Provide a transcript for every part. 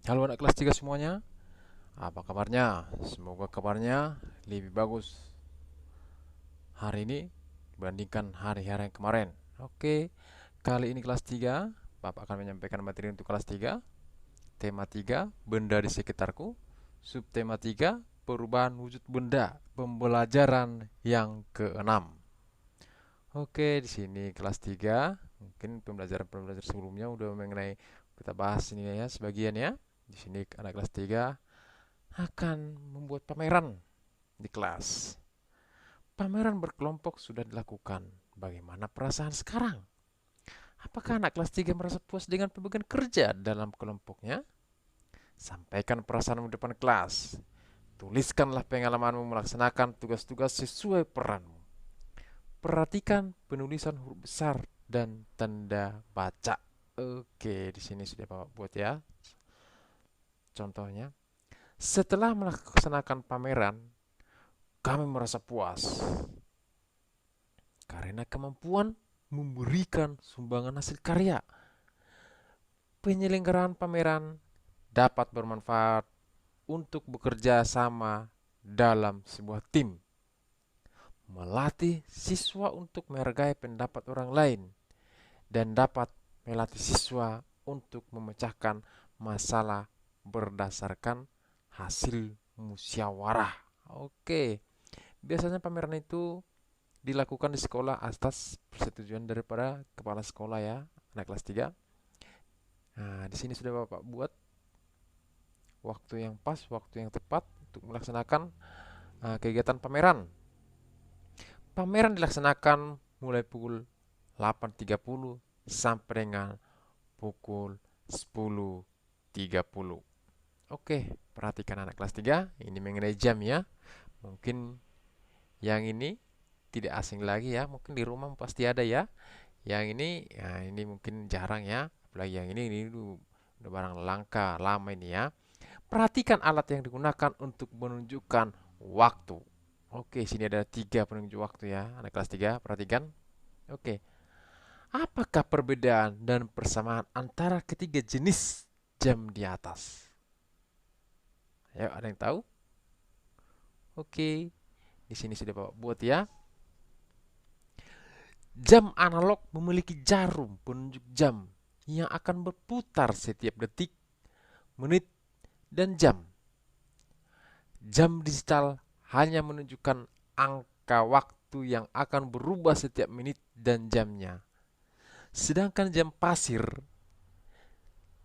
Halo anak kelas 3 semuanya, apa kabarnya? Semoga kabarnya lebih bagus hari ini dibandingkan hari-hari yang kemarin. Oke, kali ini kelas 3, Bapak akan menyampaikan materi untuk kelas 3. Tema 3, benda di sekitarku. Subtema 3, perubahan wujud benda, pembelajaran yang keenam. Oke, di sini kelas 3, mungkin pembelajaran-pembelajaran sebelumnya udah mengenai kita bahas ini ya sebagian ya. Di sini anak kelas 3 akan membuat pameran di kelas. Pameran berkelompok sudah dilakukan. Bagaimana perasaan sekarang? Apakah anak kelas 3 merasa puas dengan pembagian kerja dalam kelompoknya? Sampaikan perasaanmu di depan kelas. Tuliskanlah pengalamanmu melaksanakan tugas-tugas sesuai peranmu. Perhatikan penulisan huruf besar dan tanda baca. Oke, di sini sudah Bapak buat ya. Contohnya, setelah melaksanakan pameran, kami merasa puas karena kemampuan memberikan sumbangan hasil karya. Penyelenggaraan pameran dapat bermanfaat untuk bekerja sama dalam sebuah tim, melatih siswa untuk menghargai pendapat orang lain, dan dapat melatih siswa untuk memecahkan masalah berdasarkan hasil musyawarah. Oke, biasanya pameran itu dilakukan di sekolah atas persetujuan daripada kepala sekolah ya, anak kelas 3. Nah, di sini sudah Bapak buat waktu yang pas, waktu yang tepat untuk melaksanakan kegiatan pameran. Pameran dilaksanakan mulai pukul 8.30 sampai dengan pukul 10.30. Oke, perhatikan anak kelas 3, ini mengenai jam ya. Mungkin yang ini tidak asing lagi ya, mungkin di rumah pasti ada ya. Yang ini, ya ini mungkin jarang ya. Apalagi yang ini udah barang langka, lama ini ya. Perhatikan alat yang digunakan untuk menunjukkan waktu. Oke, sini ada 3 penunjuk waktu ya, anak kelas 3, perhatikan. Oke, apakah perbedaan dan persamaan antara ketiga jenis jam di atas? Ayo, ada yang tahu? Oke, di sini sudah Bapak buat ya. Jam analog memiliki jarum penunjuk jam yang akan berputar setiap detik, menit, dan jam. Jam digital hanya menunjukkan angka waktu yang akan berubah setiap menit dan jamnya. Sedangkan jam pasir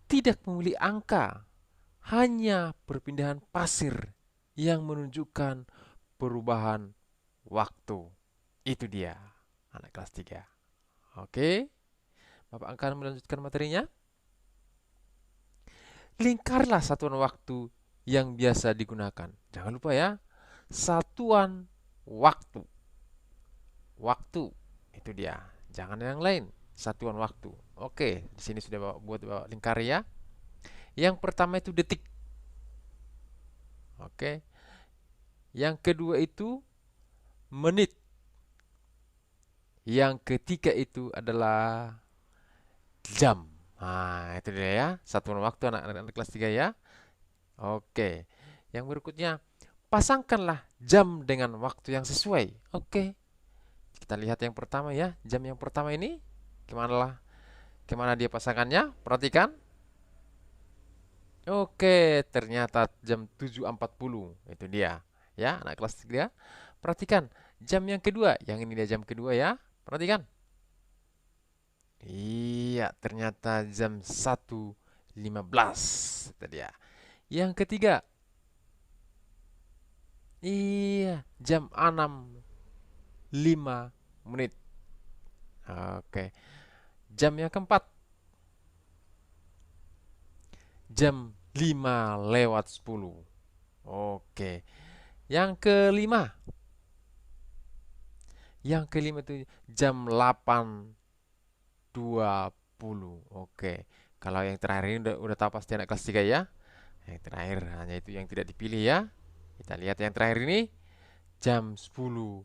tidak memiliki angka, hanya perpindahan pasir yang menunjukkan perubahan waktu. Itu dia, anak kelas 3. Oke, Bapak akan melanjutkan materinya. Lingkarlah satuan waktu yang biasa digunakan. Jangan lupa ya, satuan waktu. Waktu, itu dia. Jangan yang lain, satuan waktu. Oke, di sini sudah Bapak lingkar ya. Yang pertama itu detik. Oke. Yang kedua itu menit. Yang ketiga itu adalah jam. Nah, itu dia ya, satuan waktu anak-anak kelas 3 ya. Oke. Yang berikutnya, pasangkanlah jam dengan waktu yang sesuai. Oke. Kita lihat yang pertama ya, jam yang pertama ini gimana dia pasangannya? Perhatikan. Oke, ternyata jam 7.40. Itu dia. Ya, anak kelas 3. Perhatikan jam yang kedua. Yang ini dia jam kedua ya. Perhatikan. Iya, ternyata jam 1.15. Itu dia. Yang ketiga. Iya, jam 6.05. Oke. Jam yang keempat. Jam 5:10. Oke. Yang kelima. Yang kelima itu jam 8.20. Oke. Kalau yang terakhir ini udah tahu pasti anak kelas 3 ya. Yang terakhir hanya itu yang tidak dipilih ya. Kita lihat yang terakhir ini jam 10.45.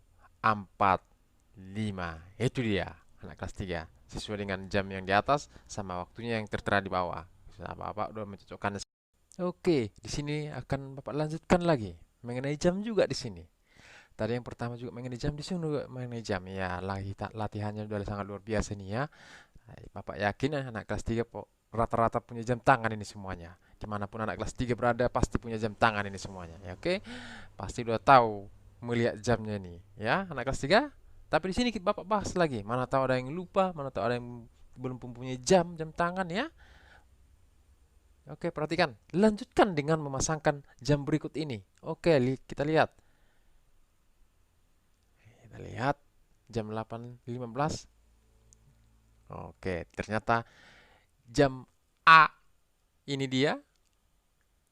Itu dia anak kelas 3. Sesuai dengan jam yang di atas sama waktunya yang tertera di bawah. Bapak udah mencocokkan. Oke, di sini akan Bapak lanjutkan lagi mengenai jam juga di sini. Tadi yang pertama juga mengenai jam, di sini juga mengenai jam. Ya, latihannya sudah sangat luar biasa nih ya. Bapak yakin ya anak kelas 3 rata-rata punya jam tangan ini semuanya. Dimanapun anak kelas 3 berada pasti punya jam tangan ini semuanya. Ya, oke, pasti udah tahu melihat jamnya ini. Ya, anak kelas 3. Tapi di sini Bapak bahas lagi. Mana tahu ada yang lupa, mana tahu ada yang belum mempunyai jam tangan ya. Oke, perhatikan. Lanjutkan dengan memasangkan jam berikut ini. Oke, kita lihat. Kita lihat jam 8.15. Oke, ternyata jam A ini dia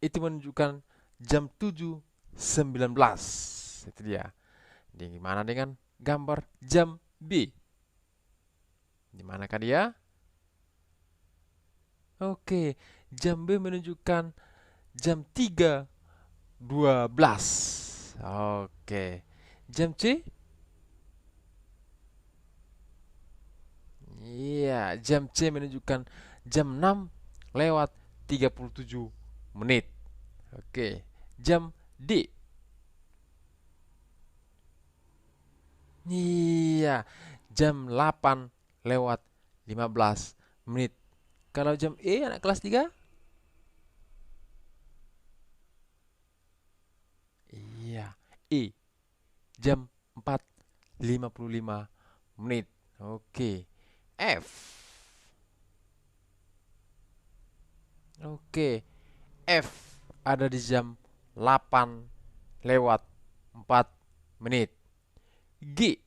itu menunjukkan jam 7.19. Itu dia. Di mana dengan gambar jam B? Di manakah dia? Oke, jam B menunjukkan jam 3.12. Oke. Jam C? Iya, jam C menunjukkan jam 6:37. Oke. Jam D? Iya, jam 8:15. Kalau jam E anak kelas 3? Iya, E, jam 4:55. Oke. F. Oke. F ada di jam 8:04. G.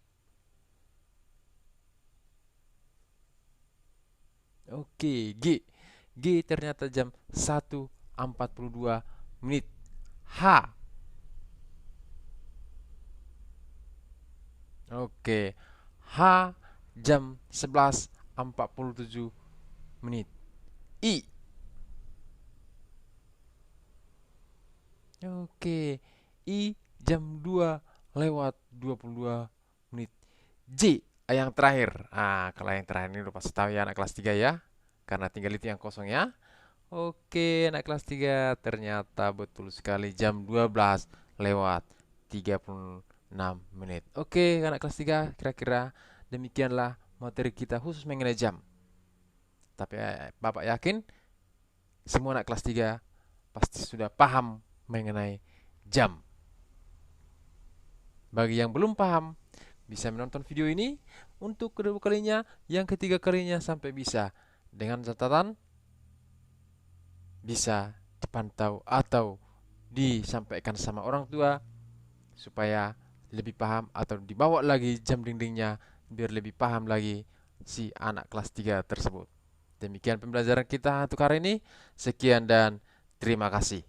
Oke, G. G ternyata jam 1:42. H. Oke. H jam 11:47. I. Oke. I jam 2:22. J yang terakhir. Kalau yang terakhir ini udah pasti tahu ya anak kelas 3 ya. Karena tinggal itu yang kosong ya. Oke, anak kelas 3 ternyata betul sekali jam 12:36. Oke, anak kelas 3 kira-kira demikianlah materi kita khusus mengenai jam. Tapi Bapak yakin semua anak kelas 3 pasti sudah paham mengenai jam. Bagi yang belum paham, bisa menonton video ini untuk kedua kalinya, yang ketiga kalinya sampai bisa. Dengan catatan bisa dipantau atau disampaikan sama orang tua supaya lebih paham, atau dibawa lagi jam dindingnya biar lebih paham lagi si anak kelas 3 tersebut. Demikian pembelajaran kita untuk hari ini. Sekian dan terima kasih.